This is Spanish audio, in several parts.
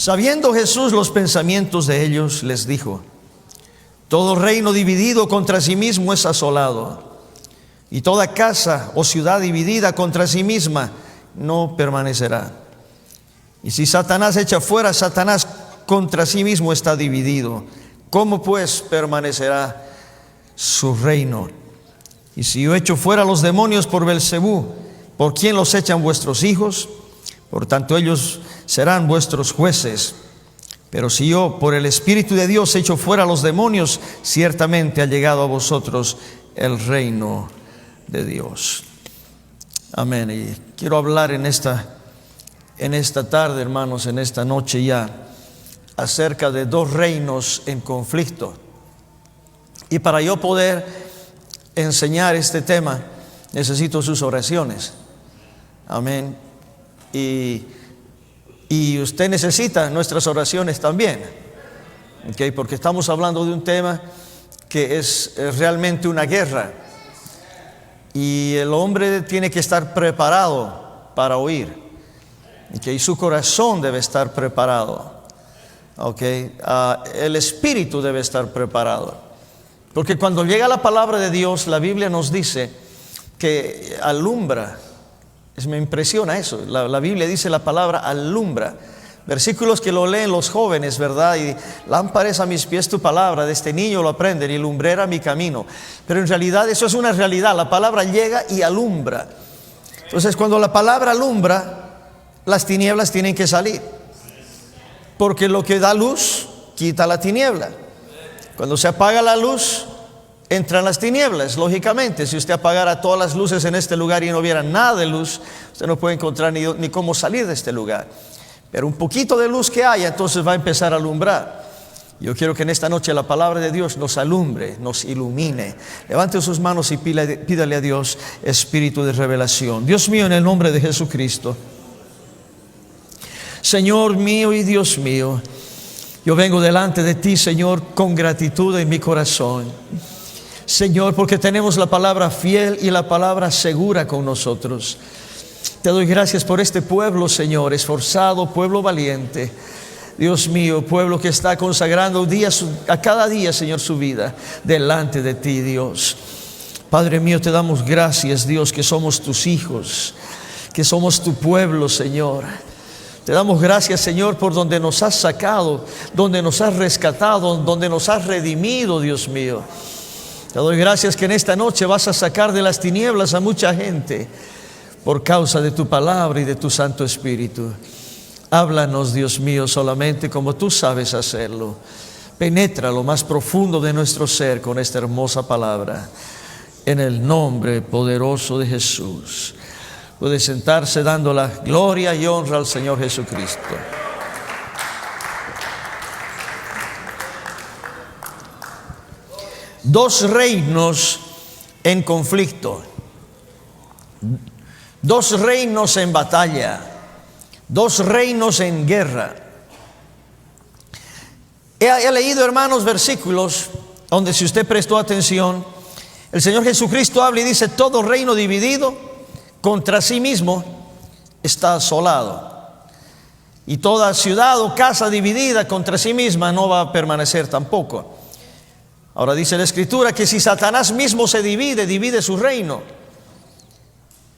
Sabiendo Jesús los pensamientos de ellos, les dijo: todo reino dividido contra sí mismo es asolado, y toda casa o ciudad dividida contra sí misma no permanecerá. Y si Satanás echa fuera a Satanás, contra sí mismo está dividido. ¿Cómo pues permanecerá su reino? Y si yo echo fuera a los demonios por Belzebú, ¿por quién los echan vuestros hijos? Por tanto ellos serán vuestros jueces. Pero si yo por el Espíritu de Dios echo fuera a los demonios, ciertamente ha llegado a vosotros el reino de Dios. Amén. Y quiero hablar en esta tarde, hermanos, en esta noche ya, acerca de dos reinos en conflicto. Y para yo poder enseñar este tema, necesito sus oraciones. Amén. Y usted necesita nuestras oraciones también, ¿okay? Porque estamos hablando de un tema que es realmente una guerra, y el hombre tiene que estar preparado para oír, ¿okay? Su corazón debe estar preparado, ¿okay? El espíritu debe estar preparado, porque cuando llega la palabra de Dios, la Biblia nos dice que alumbra. Me impresiona eso. La Biblia dice la palabra alumbra. Versículos que lo leen los jóvenes, ¿verdad? Y lámpara es a mis pies tu palabra, de este niño lo aprenden, y lumbrera mi camino. Pero en realidad eso es una realidad. La palabra llega y alumbra. Entonces, cuando la palabra alumbra, las tinieblas tienen que salir, porque lo que da luz quita la tiniebla. Cuando se apaga la luz, entran las tinieblas. Lógicamente, si usted apagara todas las luces en este lugar y no hubiera nada de luz, usted no puede encontrar ni cómo salir de este lugar. Pero un poquito de luz que haya, entonces va a empezar a alumbrar. Yo quiero que en esta noche la palabra de Dios nos alumbre, nos ilumine. Levante sus manos y pídale a Dios espíritu de revelación. Dios mío, en el nombre de Jesucristo, Señor mío y Dios mío, yo vengo delante de ti, Señor, con gratitud en mi corazón, Señor, porque tenemos la palabra fiel y la palabra segura con nosotros. Te doy gracias por este pueblo, Señor, esforzado, pueblo valiente. Dios mío, pueblo que está consagrando a cada día, Señor, su vida delante de ti, Dios. Padre mío, te damos gracias, Dios, que somos tus hijos, que somos tu pueblo, Señor. Te damos gracias, Señor, por donde nos has sacado, donde nos has rescatado, donde nos has redimido, Dios mío. Te doy gracias que en esta noche vas a sacar de las tinieblas a mucha gente por causa de tu palabra y de tu Santo Espíritu. Háblanos, Dios mío, solamente como tú sabes hacerlo. Penetra lo más profundo de nuestro ser con esta hermosa palabra. En el nombre poderoso de Jesús. Puede sentarse dando la gloria y honra al Señor Jesucristo. Dos reinos en conflicto, dos reinos en batalla, dos reinos en guerra. He leído, hermanos, versículos donde, si usted prestó atención, el Señor Jesucristo habla y dice: todo reino dividido contra sí mismo está asolado, y toda ciudad o casa dividida contra sí misma no va a permanecer tampoco. Ahora dice la Escritura que si Satanás mismo se divide su reino.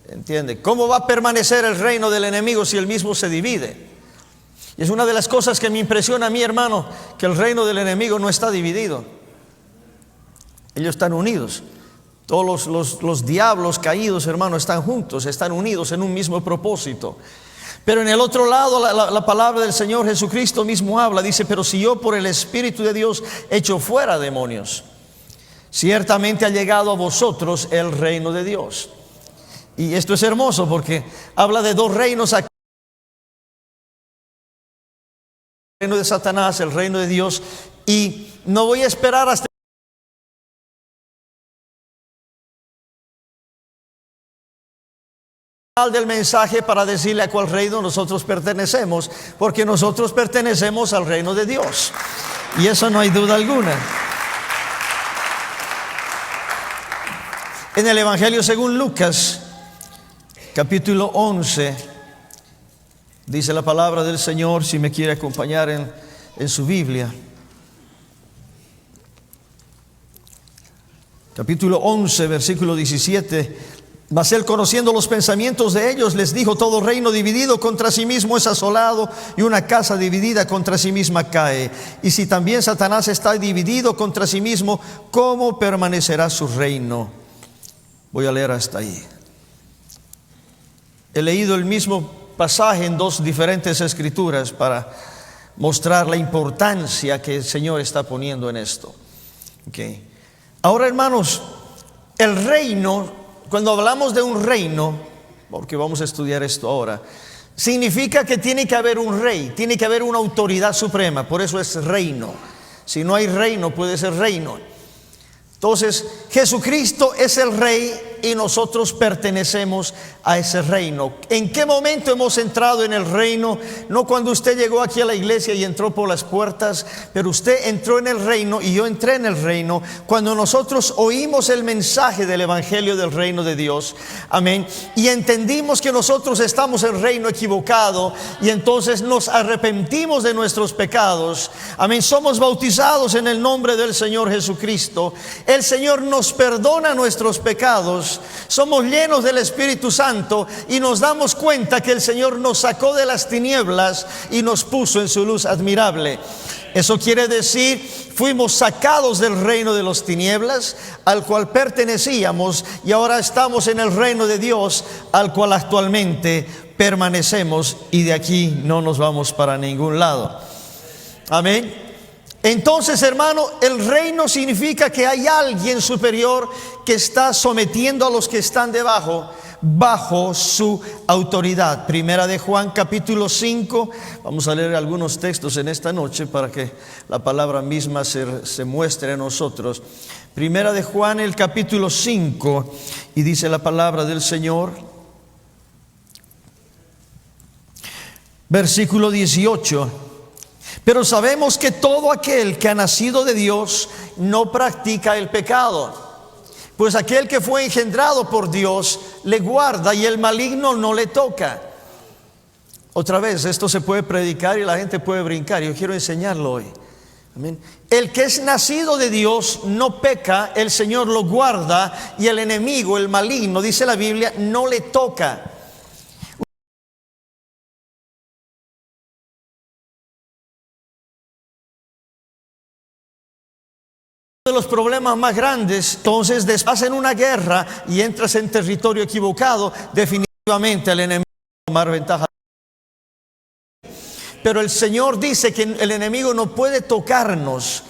¿Entiende? ¿Cómo va a permanecer el reino del enemigo si él mismo se divide? Y es una de las cosas que me impresiona a mí, hermano, que el reino del enemigo no está dividido. Ellos están unidos. Todos los diablos caídos, hermano, están juntos, están unidos en un mismo propósito. Pero en el otro lado, la palabra del Señor Jesucristo mismo habla, dice: pero si yo por el Espíritu de Dios echo fuera demonios, ciertamente ha llegado a vosotros el reino de Dios. Y esto es hermoso porque habla de dos reinos aquí: el reino de Satanás, el reino de Dios. Y no voy a esperar hasta del mensaje para decirle a cuál reino nosotros pertenecemos, porque nosotros pertenecemos al reino de Dios, y eso no hay duda alguna. En el Evangelio según Lucas, capítulo 11, Dice la palabra del Señor, si me quiere acompañar en su Biblia. Capítulo 11, versículo 17. Mas él, conociendo los pensamientos de ellos, les dijo: todo reino dividido contra sí mismo es asolado, y una casa dividida contra sí misma cae. Y si también Satanás está dividido contra sí mismo, ¿cómo permanecerá su reino? Voy a leer hasta ahí. He leído el mismo pasaje en dos diferentes escrituras para mostrar la importancia que el Señor está poniendo en esto. Okay. Ahora, hermanos, el reino, cuando hablamos de un reino, porque vamos a estudiar esto ahora, significa que tiene que haber un rey, tiene que haber una autoridad suprema, por eso es reino. Si no hay reino, puede ser reino. Entonces, Jesucristo es el rey y nosotros pertenecemos a ese reino. ¿En qué momento hemos entrado en el reino? No cuando usted llegó aquí a la iglesia y entró por las puertas, pero usted entró en el reino y yo entré en el reino cuando nosotros oímos el mensaje del evangelio del reino de Dios. Amén. Y entendimos que nosotros estamos en el reino equivocado y entonces nos arrepentimos de nuestros pecados. Amén. Somos bautizados en el nombre del Señor Jesucristo. El Señor nos perdona nuestros pecados. Somos llenos del Espíritu Santo y nos damos cuenta que el Señor nos sacó de las tinieblas y nos puso en su luz admirable. Eso quiere decir, fuimos sacados del reino de las tinieblas al cual pertenecíamos y ahora estamos en el reino de Dios al cual actualmente permanecemos, y de aquí no nos vamos para ningún lado. Amén. Entonces, hermano, el reino significa que hay alguien superior que está sometiendo a los que están debajo, bajo su autoridad. Primera de Juan, capítulo 5. Vamos a leer algunos textos en esta noche para que la palabra misma se muestre a nosotros. Primera de Juan, el capítulo 5, y dice la palabra del Señor, versículo 18. Pero sabemos que todo aquel que ha nacido de Dios no practica el pecado, pues aquel que fue engendrado por Dios le guarda y el maligno no le toca. Otra vez, esto se puede predicar y la gente puede brincar. Yo quiero enseñarlo hoy. Amén. El que es nacido de Dios no peca, el Señor lo guarda y el enemigo, el maligno, dice la Biblia, no le toca. De los problemas más grandes, entonces, hacen una guerra y entras en territorio equivocado, definitivamente el enemigo va a tomar ventaja. Pero el Señor dice que el enemigo no puede tocarnos.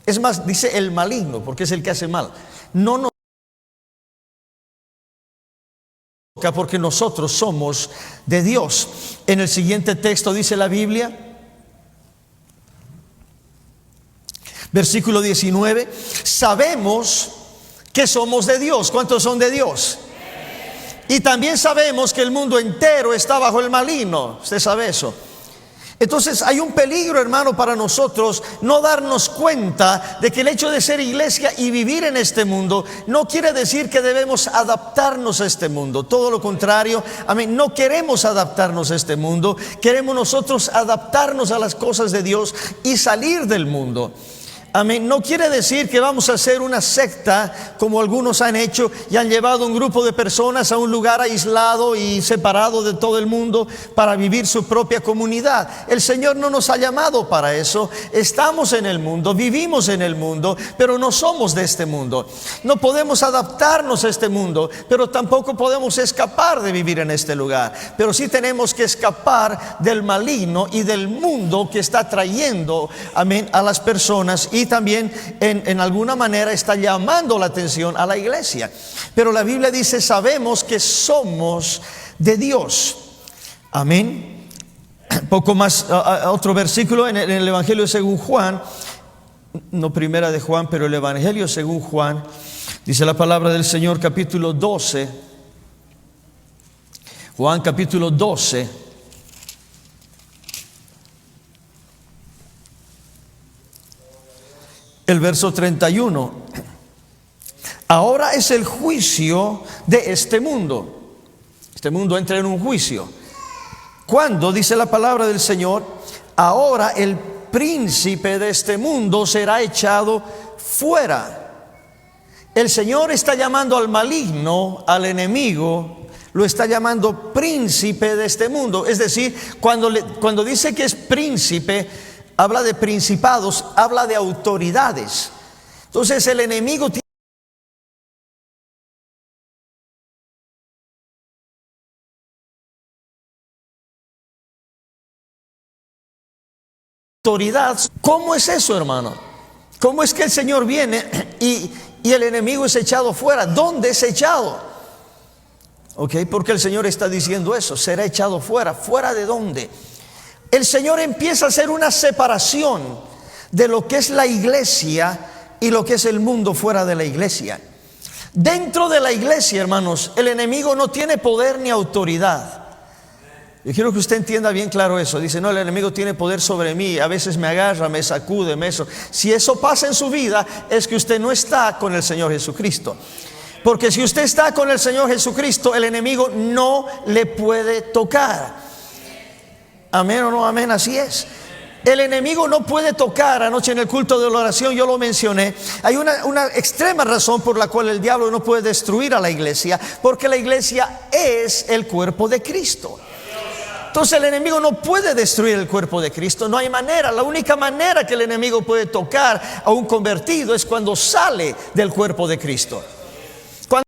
Es más, dice el maligno, porque es el que hace mal. No nos toca porque nosotros somos de Dios. En el siguiente texto dice la Biblia, versículo 19, sabemos que somos de Dios. ¿Cuántos son de Dios? Y también sabemos que el mundo entero está bajo el maligno. Usted sabe eso. Entonces hay un peligro, hermano, para nosotros no darnos cuenta de que el hecho de ser iglesia y vivir en este mundo no quiere decir que debemos adaptarnos a este mundo. Todo lo contrario, amén, no queremos adaptarnos a este mundo. Queremos nosotros adaptarnos a las cosas de Dios y salir del mundo. Amén. No quiere decir que vamos a hacer una secta como algunos han hecho y han llevado un grupo de personas a un lugar aislado y separado de todo el mundo para vivir su propia comunidad. El Señor no nos ha llamado para eso. Estamos en el mundo, vivimos en el mundo, pero no somos de este mundo. No podemos adaptarnos a este mundo, pero tampoco podemos escapar de vivir en este lugar. Pero sí tenemos que escapar del maligno y del mundo que está trayendo, amén, a las personas, y también en alguna manera está llamando la atención a la iglesia. Pero la Biblia dice, sabemos que somos de Dios. Amén. Poco más, otro versículo en el Evangelio según Juan, no Primera de Juan, pero el Evangelio según Juan, dice la palabra del Señor, capítulo 12. Juan capítulo 12. El verso 31. Ahora es el juicio de este mundo. Este mundo entra en un juicio. Cuando, dice la palabra del Señor, ahora el príncipe de este mundo será echado fuera. El Señor está llamando al maligno, al enemigo, lo está llamando príncipe de este mundo. Es decir, cuando dice que es príncipe, habla de principados, habla de autoridades. Entonces el enemigo tiene autoridad. ¿Cómo es eso, hermano? ¿Cómo es que el Señor viene y el enemigo es echado fuera? ¿Dónde es echado? Ok, porque el Señor está diciendo eso, será echado fuera. ¿Fuera de dónde? El Señor empieza a hacer una separación de lo que es la iglesia y lo que es el mundo fuera de la iglesia. Dentro de la iglesia, hermanos, el enemigo no tiene poder ni autoridad. Yo quiero que usted entienda bien claro eso. Dice, no, el enemigo tiene poder sobre mí, a veces me agarra, me sacude, me eso. Si eso pasa en su vida, es que usted no está con el Señor Jesucristo. Porque si usted está con el Señor Jesucristo, el enemigo no le puede tocar. Amén o no amén, así es. El enemigo no puede tocar. Anoche en el culto de la oración yo lo mencioné. Hay una extrema razón por la cual el diablo no puede destruir a la iglesia, porque la iglesia es el cuerpo de Cristo. Entonces el enemigo no puede destruir el cuerpo de Cristo, no hay manera. La única manera que el enemigo puede tocar a un convertido es cuando sale del cuerpo de Cristo. Cuando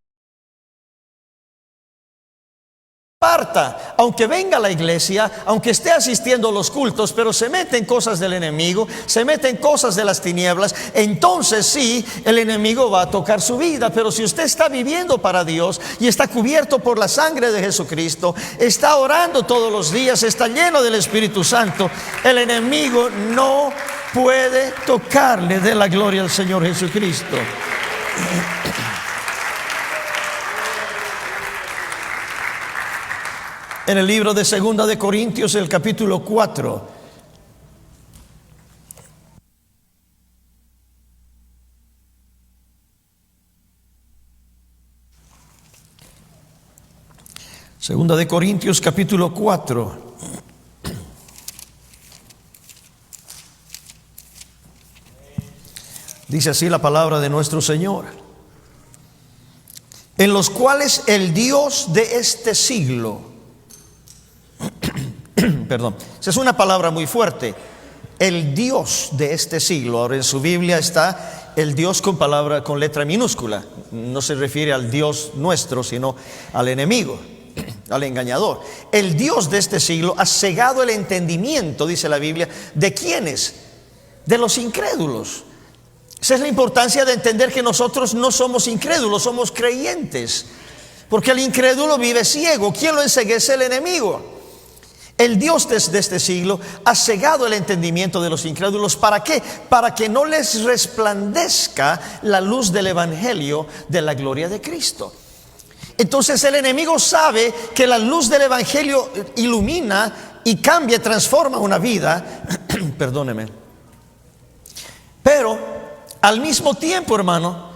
aparta, aunque venga a la iglesia, aunque esté asistiendo a los cultos, pero se mete en cosas del enemigo, se mete en cosas de las tinieblas, entonces sí, el enemigo va a tocar su vida. Pero si usted está viviendo para Dios y está cubierto por la sangre de Jesucristo, está orando todos los días, está lleno del Espíritu Santo, el enemigo no puede tocarle. De la gloria al Señor Jesucristo. En el libro de Segunda de Corintios, el capítulo 4. Segunda de Corintios, capítulo 4. Dice así la palabra de nuestro Señor: en los cuales el Dios de este siglo, perdón, esa es una palabra muy fuerte, el Dios de este siglo. Ahora en su Biblia está el Dios con letra minúscula. No se refiere al Dios nuestro, sino al enemigo, al engañador. El Dios de este siglo ha cegado el entendimiento, dice la Biblia, ¿de quiénes? De los incrédulos. Esa es la importancia de entender que nosotros no somos incrédulos, somos creyentes. Porque el incrédulo vive ciego. ¿Quién lo enceguece? El enemigo. El Dios de este siglo ha cegado el entendimiento de los incrédulos. ¿Para qué? Para que no les resplandezca la luz del evangelio de la gloria de Cristo. Entonces el enemigo sabe que la luz del evangelio ilumina y cambia, transforma una vida. Perdóneme. Pero al mismo tiempo, hermano,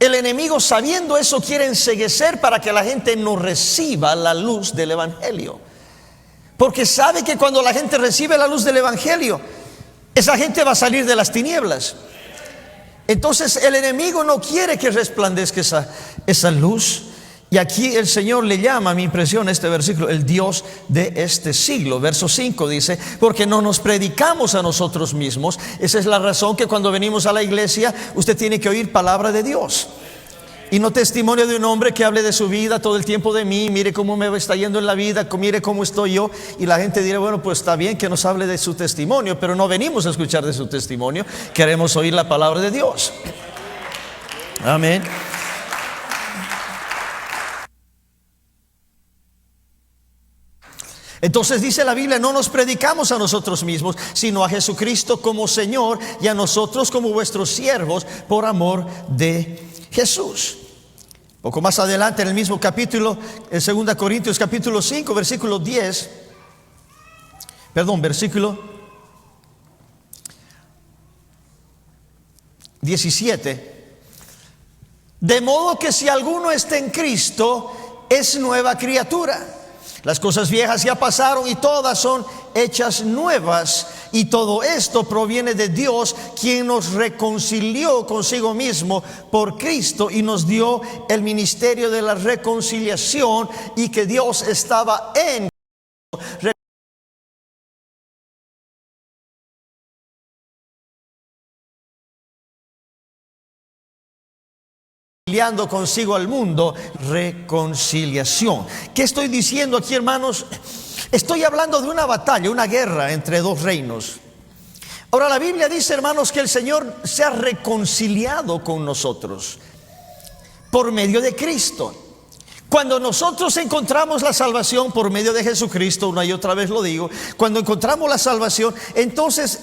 el enemigo, sabiendo eso, quiere enceguecer para que la gente no reciba la luz del evangelio. Porque sabe que cuando la gente recibe la luz del evangelio, esa gente va a salir de las tinieblas. Entonces el enemigo no quiere que resplandezca esa luz. Y aquí el Señor le llama, a mi impresión, este versículo, el Dios de este siglo. Verso 5 dice, porque no nos predicamos a nosotros mismos. Esa es la razón que cuando venimos a la iglesia, usted tiene que oír palabra de Dios. Y no testimonio de un hombre que hable de su vida todo el tiempo de mí. Mire cómo me está yendo en la vida, mire cómo estoy yo. Y la gente dirá, bueno, pues está bien que nos hable de su testimonio, pero no venimos a escuchar de su testimonio. Queremos oír la palabra de Dios. Amén. Entonces dice la Biblia, no nos predicamos a nosotros mismos, sino a Jesucristo como Señor y a nosotros como vuestros siervos por amor de Jesús. Poco más adelante en el mismo capítulo, en 2 Corintios capítulo 5, versículo 17. De modo que si alguno está en Cristo, es nueva criatura. Las cosas viejas ya pasaron y todas son hechas nuevas. Y todo esto proviene de Dios, quien nos reconcilió consigo mismo por Cristo y nos dio el ministerio de la reconciliación, y que Dios estaba en reconciliando consigo al mundo. Reconciliación. ¿Qué estoy diciendo aquí, hermanos? Estoy hablando de una batalla, una guerra entre dos reinos. Ahora la Biblia dice, hermanos, que el Señor se ha reconciliado con nosotros por medio de Cristo. Cuando nosotros encontramos la salvación por medio de Jesucristo, una y otra vez lo digo, cuando encontramos la salvación, entonces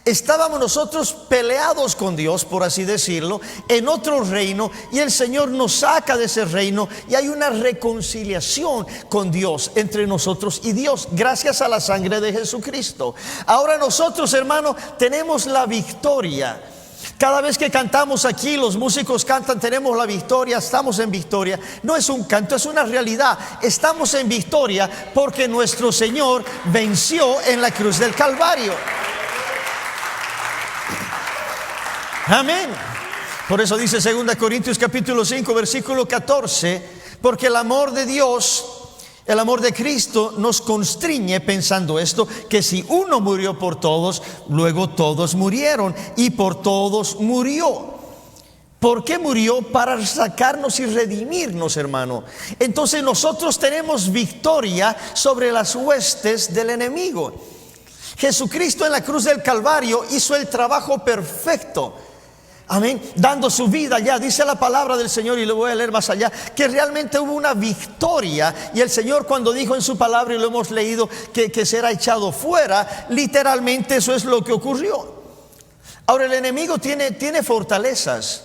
estábamos nosotros peleados con Dios, por así decirlo, en otro reino, y el Señor nos saca de ese reino y hay una reconciliación con Dios, entre nosotros y Dios, gracias a la sangre de Jesucristo. Ahora nosotros, hermanos, tenemos la victoria. Cada vez que cantamos aquí, los músicos cantan, tenemos la victoria, estamos en victoria. No es un canto, es una realidad. Estamos en victoria porque nuestro Señor venció en la cruz del Calvario. Amén. Por eso dice 2 Corintios capítulo 5 versículo 14, porque el amor de Dios, el amor de Cristo nos constriñe, pensando esto, que si uno murió por todos, luego todos murieron, y por todos murió. ¿Por qué murió? Para sacarnos y redimirnos, hermano. Entonces nosotros tenemos victoria sobre las huestes del enemigo. Jesucristo en la cruz del Calvario hizo el trabajo perfecto. Amén, dando su vida ya. Dice la palabra del Señor, y lo voy a leer más allá, que realmente hubo una victoria. Y el Señor, cuando dijo en su palabra, y lo hemos leído, que será echado fuera, literalmente eso es lo que ocurrió. Ahora el enemigo tiene fortalezas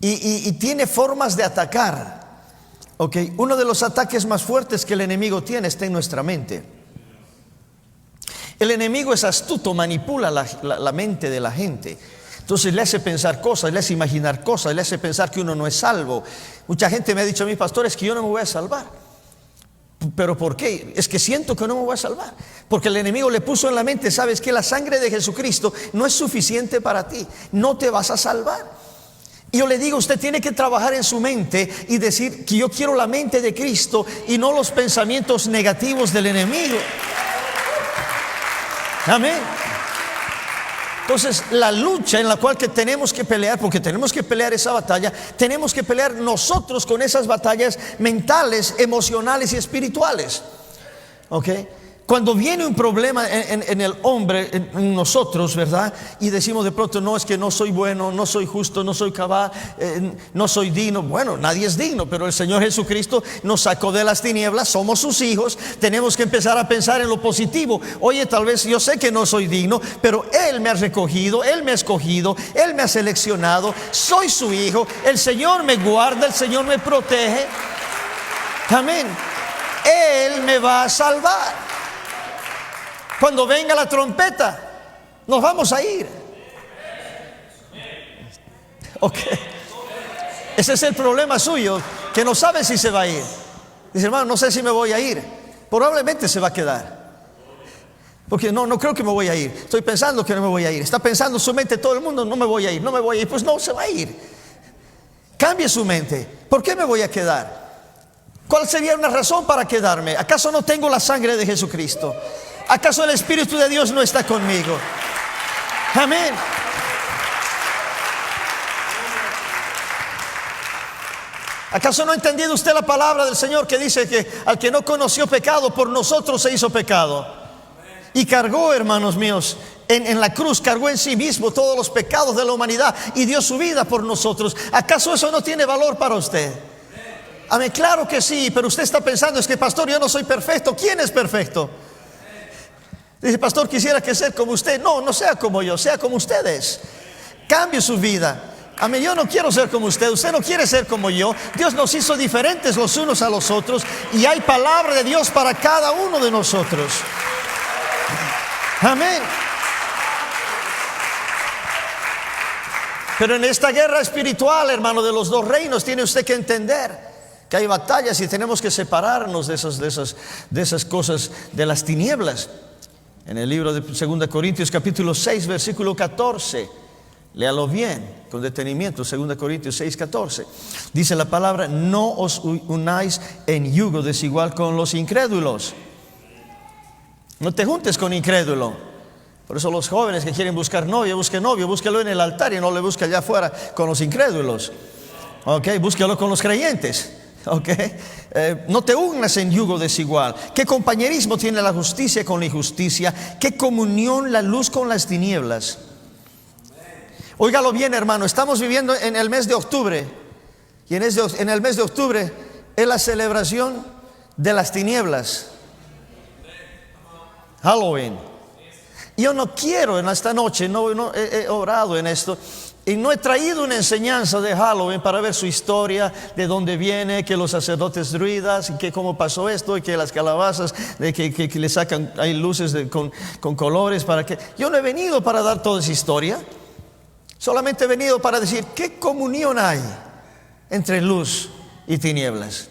y tiene formas de atacar. Okay. Uno de los ataques más fuertes que el enemigo tiene está en nuestra mente. El enemigo es astuto, manipula la mente de la gente. Entonces le hace pensar cosas, le hace imaginar cosas, le hace pensar que uno no es salvo. Mucha gente me ha dicho a mí, pastor, es que yo no me voy a salvar. ¿Pero por qué? Es que siento que no me voy a salvar. Porque el enemigo le puso en la mente, sabes que la sangre de Jesucristo no es suficiente para ti, no te vas a salvar. Y yo le digo, usted tiene que trabajar en su mente y decir que yo quiero la mente de Cristo y no los pensamientos negativos del enemigo. Amén. Entonces la lucha en la cual que tenemos que pelear, porque tenemos que pelear esa batalla, tenemos que pelear nosotros con esas batallas mentales, emocionales y espirituales. ¿Ok? Cuando viene un problema en el hombre, en nosotros, ¿verdad? Y decimos de pronto, no, es que no soy bueno, no soy justo, no soy cabal, no soy digno. Bueno, nadie es digno, pero el Señor Jesucristo nos sacó de las tinieblas, somos sus hijos. Tenemos que empezar a pensar en lo positivo. Oye, tal vez yo sé que no soy digno, pero Él me ha recogido, Él me ha escogido, Él me ha seleccionado, soy su hijo, el Señor me guarda, el Señor me protege. Amén. Él me va a salvar. Cuando venga la trompeta, nos vamos a ir. Ok. Ese es el problema suyo, que no sabe si se va a ir. Dice, hermano, no sé si me voy a ir. Probablemente se va a quedar. Porque no creo que me voy a ir. Estoy pensando que no me voy a ir. Está pensando su mente, todo el mundo, no me voy a ir, no me voy a ir. Pues no se va a ir. Cambie su mente. ¿Por qué me voy a quedar? ¿Cuál sería una razón para quedarme? ¿Acaso no tengo la sangre de Jesucristo? ¿Acaso el Espíritu de Dios no está conmigo? Amén. ¿Acaso no ha entendido usted la palabra del Señor que dice que al que no conoció pecado, por nosotros se hizo pecado? Y cargó, hermanos míos, en la cruz, cargó en sí mismo todos los pecados de la humanidad y dio su vida por nosotros. ¿Acaso eso no tiene valor para usted? Amén, claro que sí, pero usted está pensando, es que pastor, yo no soy perfecto. ¿Quién es perfecto? Dice, pastor, quisiera que sea como usted. No sea como yo, sea como ustedes. Cambie su vida. Amén, yo no quiero ser como usted, usted no quiere ser como yo. Dios nos hizo diferentes los unos a los otros y hay palabra de Dios para cada uno de nosotros. Amén. Pero en esta guerra espiritual, hermano, de los dos reinos, tiene usted que entender que hay batallas y tenemos que separarnos de esas cosas, de las tinieblas. En el libro de 2 Corintios capítulo 6 versículo 14, léalo bien, con detenimiento. 2 Corintios 6, 14, dice la palabra: no os unáis en yugo desigual con los incrédulos. No te juntes con incrédulo. Por eso los jóvenes que quieren buscar novio, búsquelo en el altar y no le busque allá afuera con los incrédulos. Ok, búsquelo con los creyentes. Ok, no te unas en yugo desigual. ¿Qué compañerismo tiene la justicia con la injusticia? ¿Qué comunión la luz con las tinieblas? Óigalo bien, hermano, estamos viviendo en el mes de octubre. Y en el mes de octubre es la celebración de las tinieblas, Halloween. Yo no quiero en esta noche, no he orado en esto y no he traído una enseñanza de Halloween para ver su historia, de dónde viene, que los sacerdotes druidas, y que cómo pasó esto, y que las calabazas, de que le sacan, hay luces con colores para que... Yo no he venido para dar toda esa historia, solamente he venido para decir qué comunión hay entre luz y tinieblas.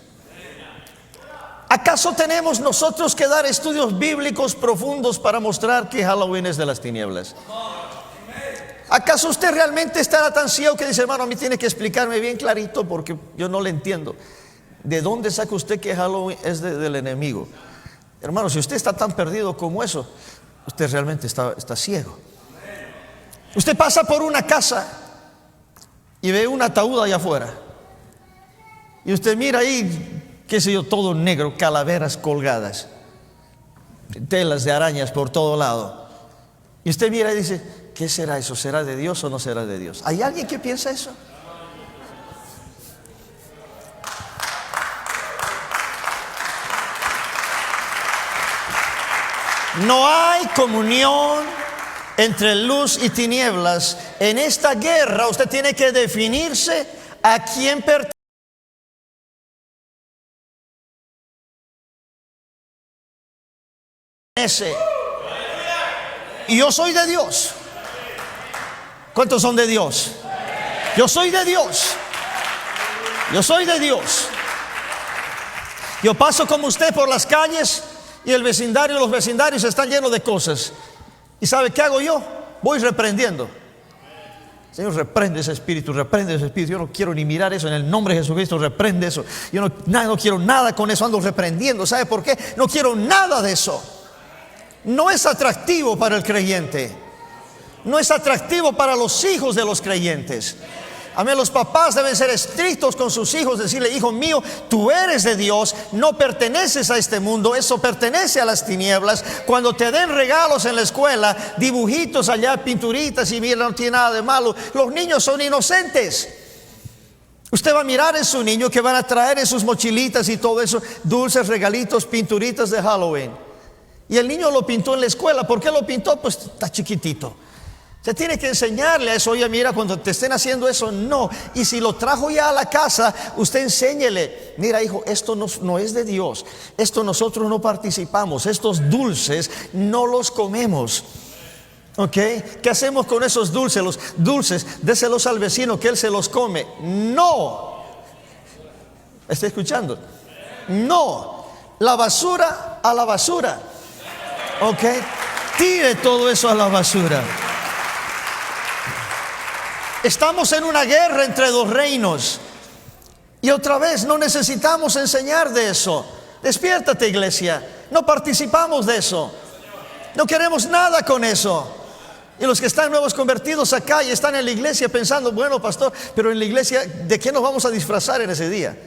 ¿Acaso tenemos nosotros que dar estudios bíblicos profundos para mostrar que Halloween es de las tinieblas? ¿Acaso usted realmente estará tan ciego que dice: hermano, a mí tiene que explicarme bien clarito porque yo no le entiendo? ¿De dónde saca usted que Halloween es del enemigo? Hermano, si usted está tan perdido como eso, usted realmente está ciego. Usted pasa por una casa y ve un ataúd allá afuera, y usted mira ahí, qué sé yo, todo negro, calaveras colgadas, telas de arañas por todo lado, y usted mira y dice: ¿qué será eso? ¿Será de Dios o no será de Dios? ¿Hay alguien que piensa eso? No hay comunión entre luz y tinieblas. En esta guerra usted tiene que definirse a quién pertenece. Y yo soy de Dios. ¿Cuántos son de Dios? Yo soy de Dios. Yo soy de Dios. Yo paso como usted por las calles y el vecindario, los vecindarios están llenos de cosas. ¿Y sabe qué hago yo? Voy reprendiendo. Señor, reprende ese espíritu, reprende ese espíritu. Yo no quiero ni mirar eso, en el nombre de Jesucristo, reprende eso. Yo no quiero nada con eso, ando reprendiendo. ¿Sabe por qué? No quiero nada de eso. No es atractivo para el creyente. No es atractivo para los hijos de los creyentes. Amén. Los papás deben ser estrictos con sus hijos, decirle: hijo mío, tú eres de Dios, no perteneces a este mundo, eso pertenece a las tinieblas. Cuando te den regalos en la escuela, dibujitos allá, pinturitas, y mira, no tiene nada de malo. Los niños son inocentes. Usted va a mirar en su niño que van a traer en sus mochilitas y todo eso, dulces, regalitos, pinturitas de Halloween. Y el niño lo pintó en la escuela. ¿Por qué lo pintó? Pues está chiquitito. Usted tiene que enseñarle a eso. Oye, mira, cuando te estén haciendo eso, no. Y si lo trajo ya a la casa, usted enséñele: mira, hijo, esto no es de Dios. Esto nosotros no participamos. Estos dulces no los comemos. ¿Ok? ¿Qué hacemos con esos dulces? Los dulces, déselos al vecino que él se los come. No. ¿Está escuchando? No. La basura a la basura. ¿Ok? Tire todo eso a la basura. Estamos en una guerra entre dos reinos. Y otra vez, no necesitamos enseñar de eso. Despiértate, iglesia. No participamos de eso. No queremos nada con eso. Y los que están nuevos convertidos acá y están en la iglesia pensando: bueno, pastor, pero en la iglesia, ¿de qué nos vamos a disfrazar en ese día?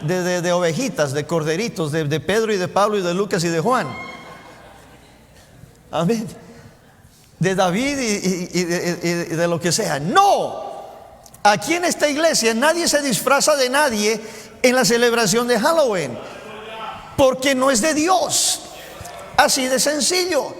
De ovejitas, de corderitos, de Pedro y de Pablo y de Lucas y de Juan. Amén. De David y de lo que sea. No. Aquí en esta iglesia nadie se disfraza de nadie en la celebración de Halloween, porque no es de Dios. Así de sencillo.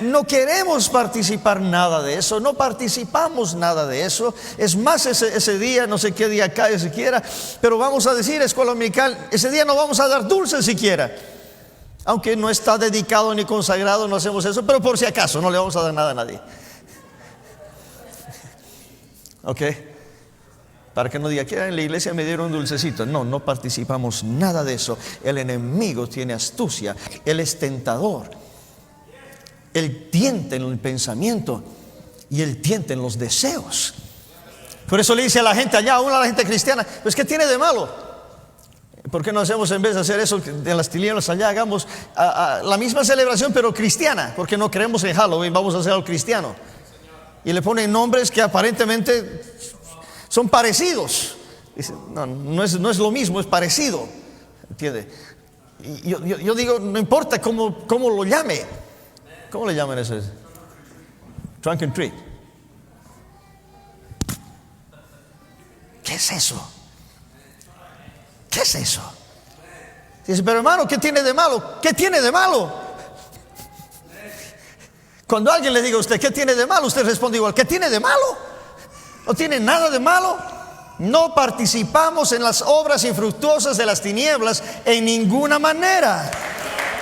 No queremos participar nada de eso. No participamos nada de eso. Es más, ese día, no sé qué día cae siquiera, pero vamos a decir, escuela dominical, ese día no vamos a dar dulces siquiera. Aunque no está dedicado ni consagrado, no hacemos eso, pero por si acaso no le vamos a dar nada a nadie. ¿Ok? Para que no diga que en la iglesia me dieron un dulcecito. No, no participamos nada de eso. El enemigo tiene astucia. Él es tentador. Él tienta en el pensamiento y él tienta en los deseos. Por eso le dice a la gente allá, aún a la gente cristiana, pues ¿qué tiene de malo? ¿Por qué no hacemos, en vez de hacer eso de las tinieblas allá, hagamos la misma celebración pero cristiana? Porque no creemos en Halloween, vamos a hacer algo cristiano. Y le ponen nombres que aparentemente son parecidos. Dice, no es lo mismo, es parecido. ¿Entiende? Y yo digo, no importa cómo lo llame. ¿Cómo le llaman eso? Trunk and treat. ¿Qué es eso? ¿Qué es eso? Dice, pero hermano, ¿qué tiene de malo? ¿Qué tiene de malo? Cuando alguien le diga a usted, ¿qué tiene de malo? Usted responde igual, ¿qué tiene de malo? No tiene nada de malo. No participamos en las obras infructuosas de las tinieblas en ninguna manera.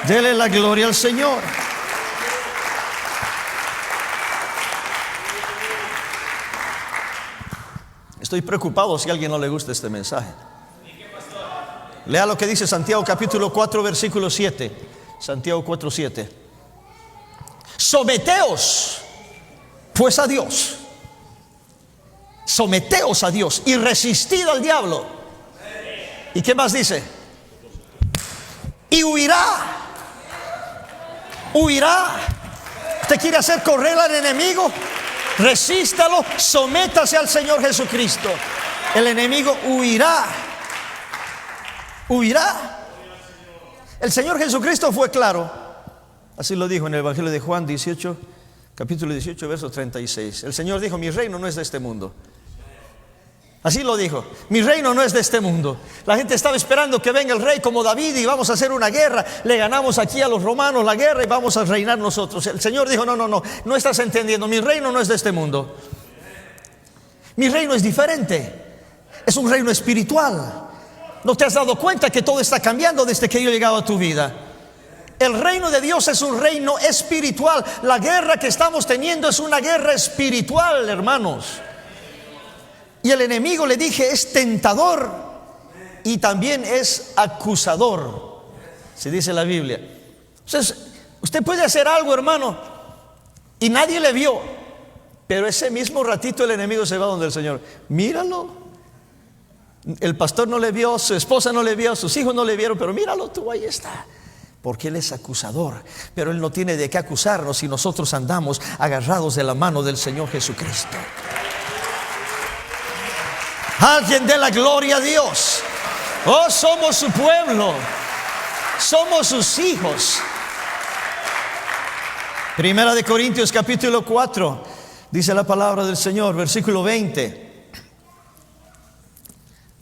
Dele la gloria al Señor. Estoy preocupado si a alguien no le gusta este mensaje. Lea lo que dice Santiago capítulo 4 versículo 7. Santiago 4, 7. Someteos pues a Dios. Someteos a Dios y resistid al diablo. ¿Y qué más dice? Y huirá. Huirá. ¿Usted quiere hacer correr al enemigo? Resístalo, sométase al Señor Jesucristo. El enemigo huirá. Huirá. El Señor Jesucristo fue claro. Así lo dijo en el Evangelio de Juan 18, capítulo 18, verso 36. El Señor dijo, mi reino no es de este mundo. Así lo dijo, mi reino no es de este mundo. La gente estaba esperando que venga el rey como David y vamos a hacer una guerra. Le ganamos aquí a los romanos la guerra y vamos a reinar nosotros. El Señor dijo, no estás entendiendo. Mi reino no es de este mundo. Mi reino es diferente. Es un reino espiritual. ¿No te has dado cuenta que todo está cambiando desde que yo he llegado a tu vida? El reino de Dios es un reino espiritual. La guerra que estamos teniendo es una guerra espiritual, hermanos. Y el enemigo, le dije, es tentador y también es acusador, se dice en la Biblia. Entonces, usted puede hacer algo, hermano, y nadie le vio, pero ese mismo ratito el enemigo se va donde el Señor. Míralo. El pastor no le vio, su esposa no le vio, sus hijos no le vieron, pero míralo tú, ahí está. Porque Él es acusador, pero Él no tiene de qué acusarnos si nosotros andamos agarrados de la mano del Señor Jesucristo. Alguien dé la gloria a Dios. Oh, somos su pueblo, somos sus hijos. Primera de Corintios capítulo 4, dice la palabra del Señor, versículo 20.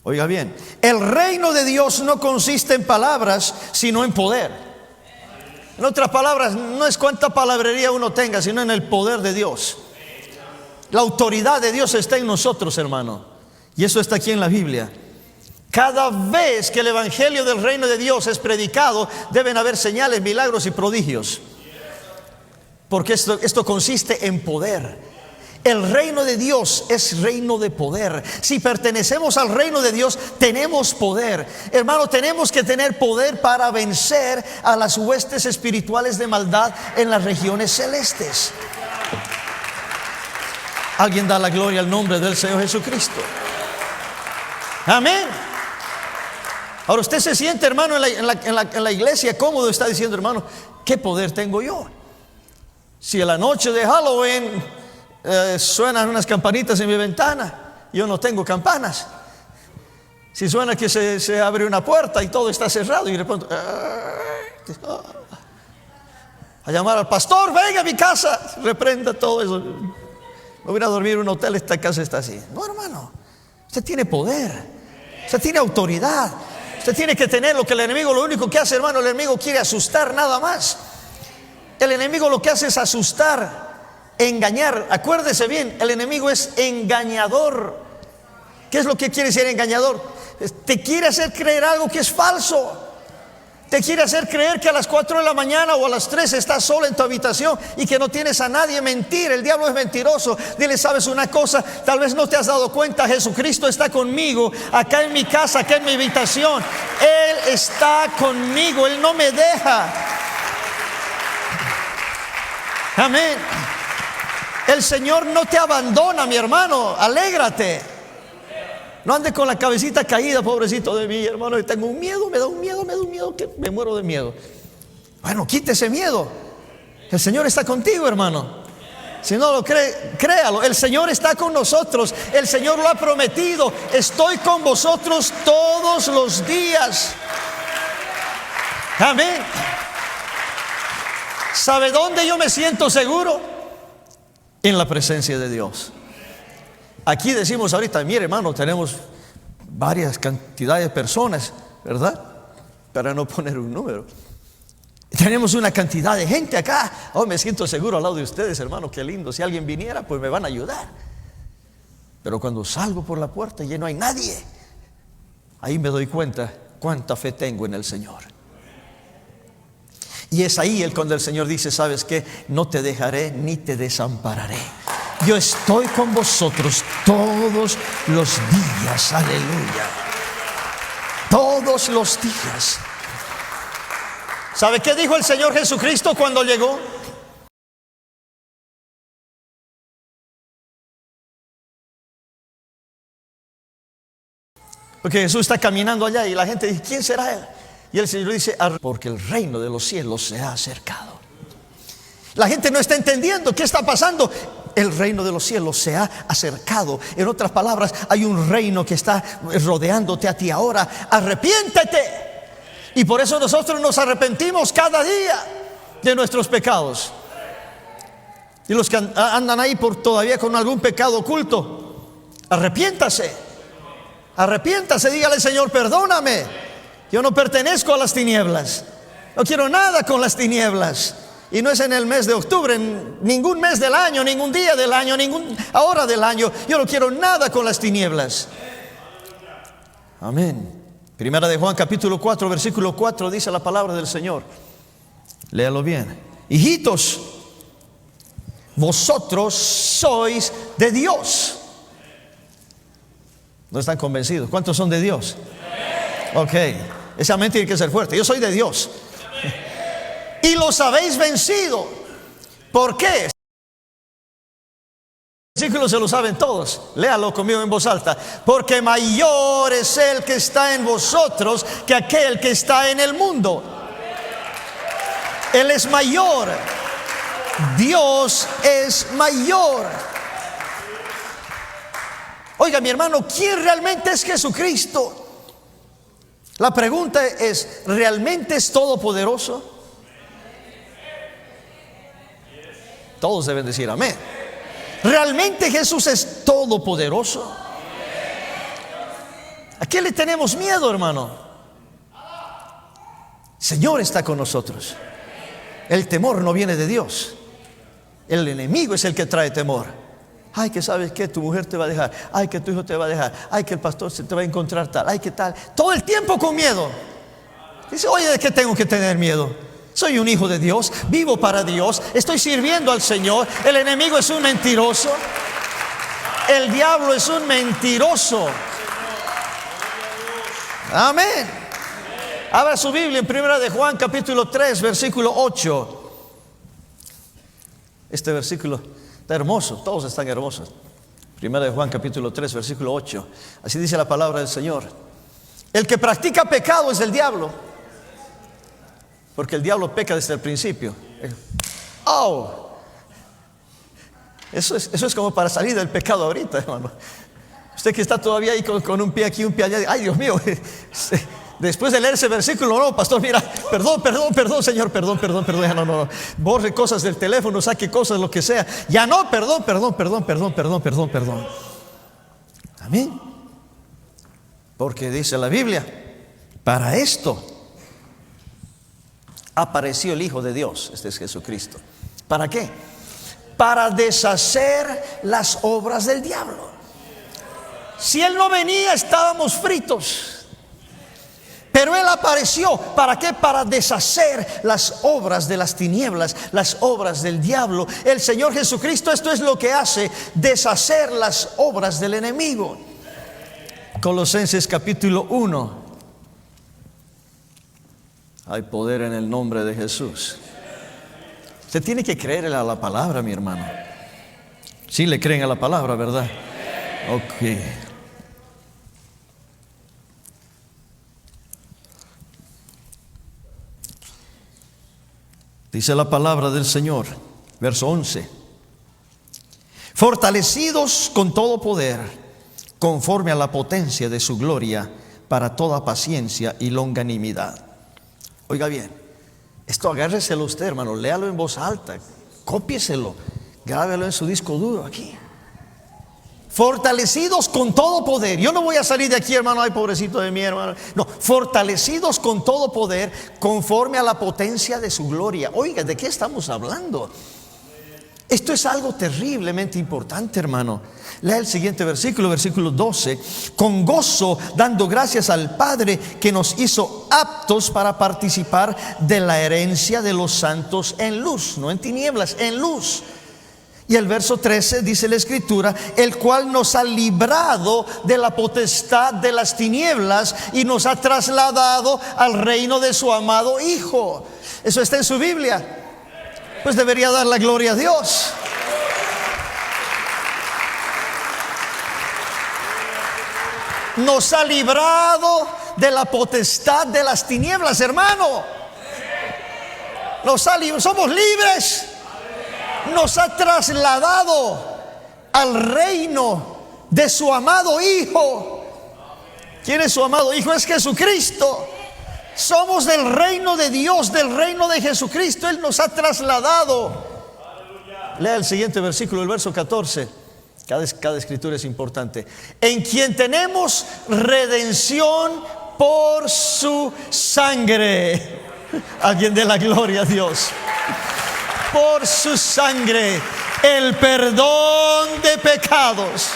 Oiga bien, el reino de Dios no consiste en palabras, sino en poder. En otras palabras, no es cuánta palabrería uno tenga, sino en el poder de Dios. La autoridad de Dios está en nosotros, hermano. Y eso está aquí en la Biblia. Cada vez que el evangelio del reino de Dios es predicado, deben haber señales, milagros y prodigios. Porque esto consiste en poder. El reino de Dios es reino de poder. Si pertenecemos al reino de Dios, tenemos poder. Hermano, tenemos que tener poder para vencer a las huestes espirituales de maldad en las regiones celestes. Alguien da la gloria al nombre del Señor Jesucristo. Amén. Ahora usted se siente, hermano, en la iglesia cómodo, está diciendo, hermano, ¿qué poder tengo yo? Si en la noche de Halloween suenan unas campanitas en mi ventana, yo no tengo campanas. Si suena que se abre una puerta y todo está cerrado y de pronto a llamar al pastor, venga a mi casa, reprenda todo eso. Me voy a dormir en un hotel, esta casa está así. No, hermano, usted tiene poder. Usted tiene autoridad. Usted tiene que tener lo que el enemigo, lo único que hace, hermano, el enemigo quiere asustar nada más. El enemigo lo que hace es asustar, engañar. Acuérdese bien, el enemigo es engañador. ¿Qué es lo que quiere decir engañador? Te quiere hacer creer algo que es falso. Te quiere hacer creer que a las 4 de la mañana o a las 3 estás sola en tu habitación y que no tienes a nadie. Mentir, el diablo es mentiroso. Dile, ¿sabes una cosa? Tal vez no te has dado cuenta. Jesucristo está conmigo, acá en mi casa, acá en mi habitación. Él está conmigo, Él no me deja. Amén. El Señor no te abandona, mi hermano. Alégrate. No ande con la cabecita caída, pobrecito de mí, hermano. Tengo un miedo, me da un miedo que me muero de miedo. Bueno, quite ese miedo. El Señor está contigo, hermano. Si no lo cree, créalo. El Señor está con nosotros. El Señor lo ha prometido. Estoy con vosotros todos los días. Amén. ¿Sabe dónde yo me siento seguro? En la presencia de Dios. Aquí decimos ahorita, mire hermano, tenemos varias cantidades de personas, ¿verdad? Para no poner un número. Tenemos una cantidad de gente acá. Oh, me siento seguro al lado de ustedes, hermano, qué lindo. Si alguien viniera, pues me van a ayudar. Pero cuando salgo por la puerta y ya no hay nadie, ahí me doy cuenta cuánta fe tengo en el Señor. Y es ahí cuando el Señor dice, ¿sabes qué? No te dejaré ni te desampararé. Yo estoy con vosotros todos los días. Aleluya. Todos los días. ¿Sabe qué dijo el Señor Jesucristo cuando llegó? Porque Jesús está caminando allá y la gente dice, ¿quién será Él? Y el Señor dice, porque el reino de los cielos se ha acercado. La gente no está entendiendo qué está pasando. El reino de los cielos se ha acercado. En otras palabras, hay un reino que está rodeándote a ti ahora. Arrepiéntete. Y por eso nosotros nos arrepentimos cada día de nuestros pecados. Y los que andan ahí todavía con algún pecado oculto, arrepiéntase. Arrepiéntase, dígale, Señor, perdóname. Yo no pertenezco a las tinieblas. No quiero nada con las tinieblas. Y no es en el mes de octubre, en ningún mes del año, ningún día del año, ninguna hora del año. Yo no quiero nada con las tinieblas. Amén. Primera de Juan capítulo 4 versículo 4 dice la palabra del Señor. Léalo bien. Hijitos, vosotros sois de Dios. ¿No están convencidos? ¿Cuántos son de Dios? Ok, esa mente tiene que ser fuerte. Yo soy de Dios. Y los habéis vencido. ¿Por qué? El versículo se lo saben todos. Léalo conmigo en voz alta. Porque mayor es el que está en vosotros que aquel que está en el mundo. Él es mayor. Dios es mayor. Oiga, mi hermano, ¿quién realmente es Jesucristo? La pregunta es, ¿realmente es todopoderoso? Todos deben decir amén. ¿Realmente Jesús es todopoderoso? ¿A qué le tenemos miedo, hermano? Señor está con nosotros. El temor no viene de Dios. El enemigo es el que trae temor. Ay, que sabes que tu mujer te va a dejar. Ay, que tu hijo te va a dejar. Ay, que el pastor se te va a encontrar tal. Ay, que tal. Todo el tiempo con miedo. Dice, oye, ¿de qué tengo que tener miedo? Soy un hijo de Dios, vivo para Dios, estoy sirviendo al Señor. El enemigo es un mentiroso. El diablo es un mentiroso. Amén. Abra su Biblia en Primera de Juan capítulo 3 versículo 8. Este versículo está hermoso, todos están hermosos. Primera de Juan capítulo 3 versículo 8. Así dice la palabra del Señor. El que practica pecado es del diablo, porque el diablo peca desde el principio. Oh, eso es como para salir del pecado ahorita, hermano. Usted que está todavía ahí con un pie aquí, un pie allá. Ay, Dios mío. Después de leer ese versículo, no, pastor, mira, perdón, Señor, perdón, ya no. Borre cosas del teléfono, saque cosas, lo que sea. Ya no, perdón. Amén. Porque dice la Biblia, para esto apareció el Hijo de Dios, este es Jesucristo. ¿Para qué? Para deshacer las obras del diablo. Si Él no venía, estábamos fritos. Pero Él apareció, ¿para qué? Para deshacer las obras de las tinieblas, las obras del diablo. El Señor Jesucristo, esto es lo que hace, deshacer las obras del enemigo. Colosenses capítulo 1. Hay poder en el nombre de Jesús. Usted tiene que creer a la palabra, mi hermano. Sí le creen a la palabra, ¿verdad? Ok. Dice la palabra del Señor, verso 11. Fortalecidos con todo poder, conforme a la potencia de su gloria, para toda paciencia y longanimidad. Oiga bien, esto agárreselo usted, hermano, léalo en voz alta, cópieselo, grábelo en su disco duro aquí. Fortalecidos con todo poder. Yo no voy a salir de aquí, hermano, ay, pobrecito de mí, hermano. No, fortalecidos con todo poder, conforme a la potencia de su gloria. Oiga, ¿de qué estamos hablando? Esto es algo terriblemente importante, hermano. Lea el siguiente versículo, versículo 12. Con gozo, dando gracias al Padre que nos hizo aptos para participar de la herencia de los santos en luz, no en tinieblas, en luz. Y el verso 13 dice la Escritura, el cual nos ha librado de la potestad de las tinieblas y nos ha trasladado al reino de su amado Hijo. Eso está en su Biblia. Pues debería dar la gloria a Dios. Nos ha librado de la potestad de las tinieblas, hermano. Somos libres. Nos ha trasladado al reino de su amado Hijo. ¿Quién es su amado Hijo? Es Jesucristo. Somos del reino de Dios, del reino de Jesucristo. Él nos ha trasladado. Lea el siguiente versículo, el verso 14. Cada escritura es importante. En quien tenemos redención por su sangre. Alguien dé la gloria a Dios. Por su sangre, el perdón de pecados.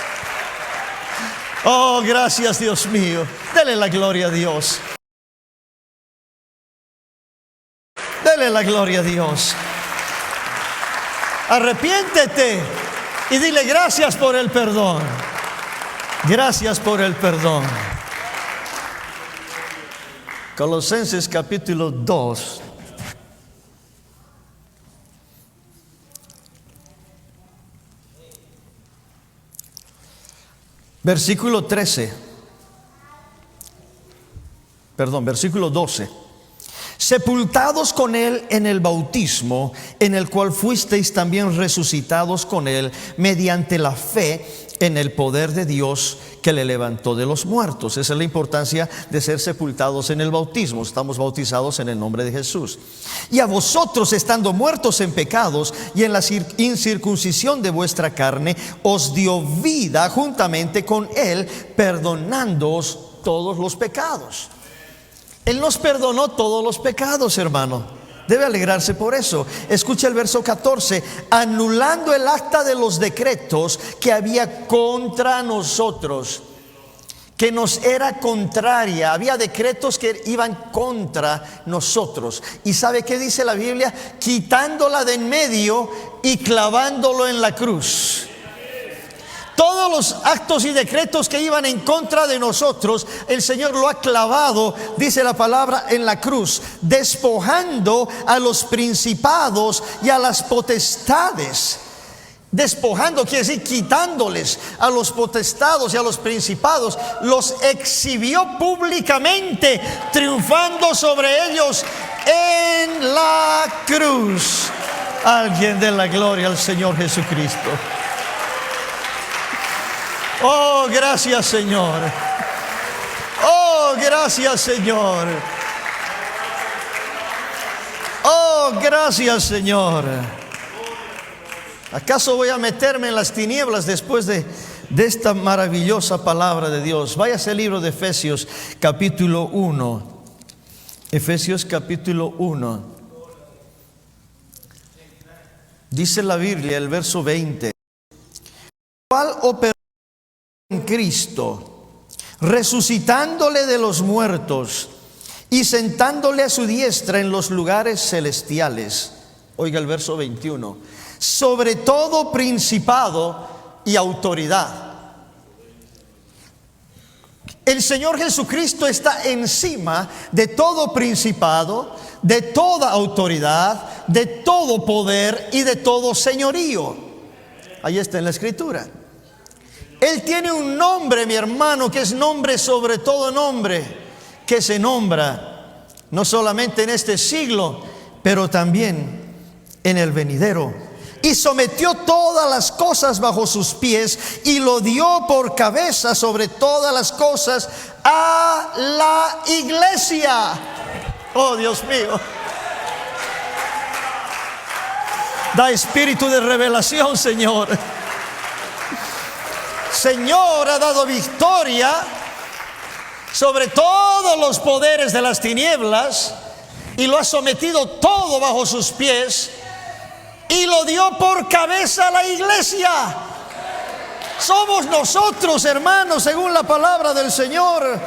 Oh, gracias, Dios mío. Dele la gloria a Dios. Dele la gloria a Dios. Arrepiéntete y dile gracias por el perdón. Gracias por el perdón. Colosenses capítulo 2. Versículo 13. Versículo 12. Sepultados con Él en el bautismo, en el cual fuisteis también resucitados con Él, mediante la fe en el poder de Dios que le levantó de los muertos. Esa es la importancia de ser sepultados en el bautismo. Estamos bautizados en el nombre de Jesús. Y a vosotros, estando muertos en pecados y en la incircuncisión de vuestra carne, os dio vida juntamente con Él, perdonándoos todos los pecados. Él nos perdonó todos los pecados, hermano. Debe alegrarse por eso. Escucha el verso 14. Anulando el acta de los decretos que había contra nosotros, que nos era contraria. Había decretos que iban contra nosotros. ¿Y sabe qué dice la Biblia? Quitándola de en medio y clavándolo en la cruz. Todos los actos y decretos que iban en contra de nosotros, el Señor lo ha clavado, dice la palabra, en la cruz, despojando a los principados y a las potestades. Despojando quiere decir quitándoles a los potestados y a los principados, los exhibió públicamente, triunfando sobre ellos en la cruz. Alguien dé la gloria al Señor Jesucristo. Oh, gracias, Señor. Oh, gracias, Señor. Oh, gracias, Señor. ¿Acaso voy a meterme en las tinieblas después de esta maravillosa palabra de Dios? Váyase al libro de Efesios capítulo 1. Efesios capítulo 1. Dice la Biblia, el verso 20. ¿Cuál operó en Cristo, resucitándole de los muertos y sentándole a su diestra en los lugares celestiales. Oiga el verso 21. Sobre todo principado y autoridad. El Señor Jesucristo está encima de todo principado, de toda autoridad, de todo poder y de todo señorío. Ahí está en la Escritura. Él tiene un nombre, mi hermano, que es nombre sobre todo nombre, que se nombra no solamente en este siglo, pero también en el venidero. Y sometió todas las cosas bajo sus pies y lo dio por cabeza sobre todas las cosas a la iglesia. Oh, Dios mío. Da espíritu de revelación, Señor. Señor ha dado victoria sobre todos los poderes de las tinieblas y lo ha sometido todo bajo sus pies y lo dio por cabeza a la iglesia. Somos nosotros, hermanos, según la palabra del Señor.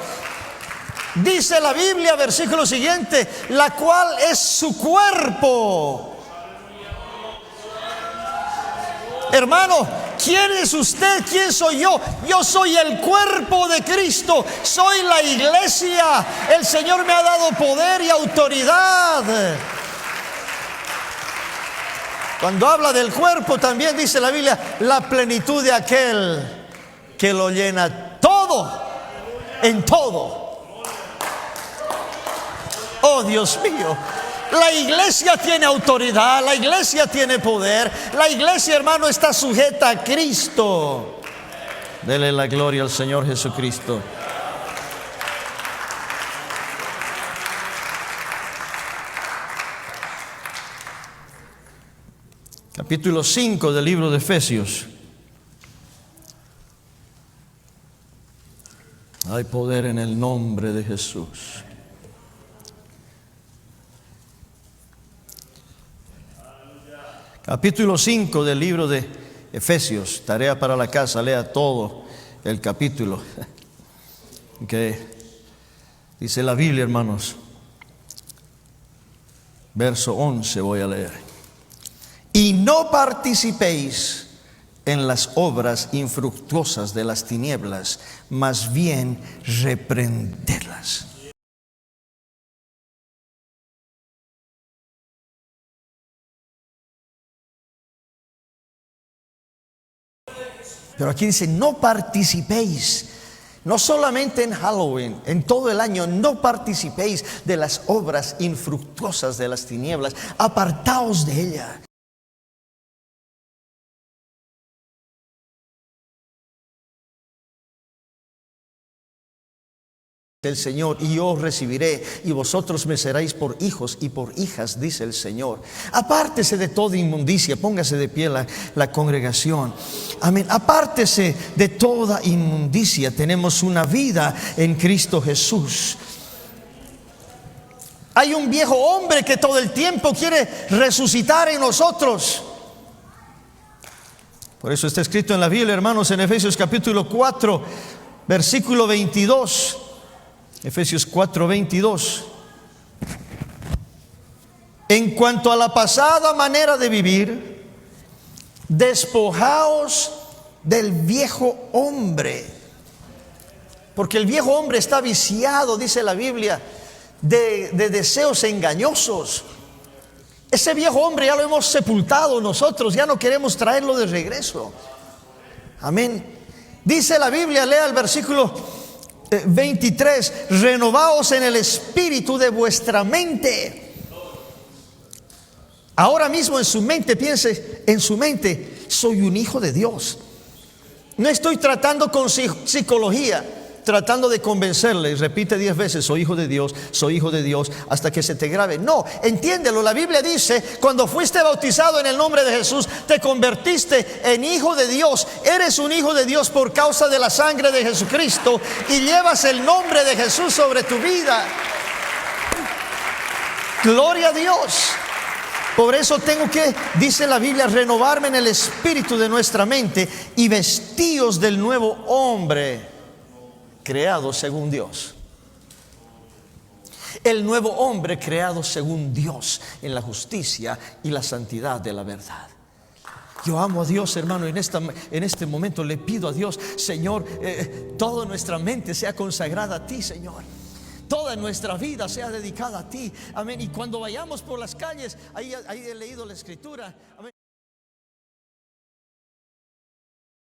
Dice la Biblia, versículo siguiente, la cual es su cuerpo. Hermano, ¿quién es usted? ¿Quién soy yo? Yo soy el cuerpo de Cristo. Soy la iglesia. El Señor me ha dado poder y autoridad. Cuando habla del cuerpo, también dice la Biblia, la plenitud de aquel que lo llena todo, en todo. Oh, Dios mío. La iglesia tiene autoridad, la iglesia tiene poder, la iglesia, hermano, está sujeta a Cristo. Dele la gloria al Señor Jesucristo. Capítulo 5 del libro de Efesios. Hay poder en el nombre de Jesús. Capítulo 5 del libro de Efesios. Tarea para la casa, lea todo el capítulo. Okay. Dice la Biblia, hermanos. Verso 11 voy a leer. Y no participéis en las obras infructuosas de las tinieblas, más bien reprenderlas. Pero aquí dice, no participéis, no solamente en Halloween, en todo el año, no participéis de las obras infructuosas de las tinieblas, apartaos de ella. El Señor, y yo os recibiré, y vosotros me seréis por hijos y por hijas, dice el Señor. Apártese de toda inmundicia, póngase de pie la congregación. Amén. Apártese de toda inmundicia. Tenemos una vida en Cristo Jesús. Hay un viejo hombre que todo el tiempo quiere resucitar en nosotros. Por eso está escrito en la Biblia, hermanos, en Efesios capítulo 4, versículo 22. Efesios 4:22. En cuanto a la pasada manera de vivir, despojaos del viejo hombre. Porque el viejo hombre está viciado, dice la Biblia, de deseos engañosos. Ese viejo hombre ya lo hemos sepultado nosotros, ya no queremos traerlo de regreso. Amén. Dice la Biblia, lea el versículo 23, renovaos en el espíritu de vuestra mente. Ahora mismo en su mente, piense en su mente, soy un hijo de Dios. No estoy tratando con psicología, tratando de convencerle. Y repite 10 veces, soy hijo de Dios, hasta que se te grabe. No, entiéndelo, la Biblia dice, cuando fuiste bautizado en el nombre de Jesús, te convertiste en hijo de Dios. Eres un hijo de Dios por causa de la sangre de Jesucristo y llevas el nombre de Jesús sobre tu vida. Gloria a Dios. Por eso tengo que, dice la Biblia, renovarme en el espíritu de nuestra mente y vestíos del nuevo hombre creado según Dios. El nuevo hombre creado según Dios en la justicia y la santidad de la verdad. Yo amo a Dios, hermano. En este momento le pido a Dios, Señor, toda nuestra mente sea consagrada a ti, Señor. Toda nuestra vida sea dedicada a ti. Amén. Y cuando vayamos por las calles, ahí he leído la escritura. Amén.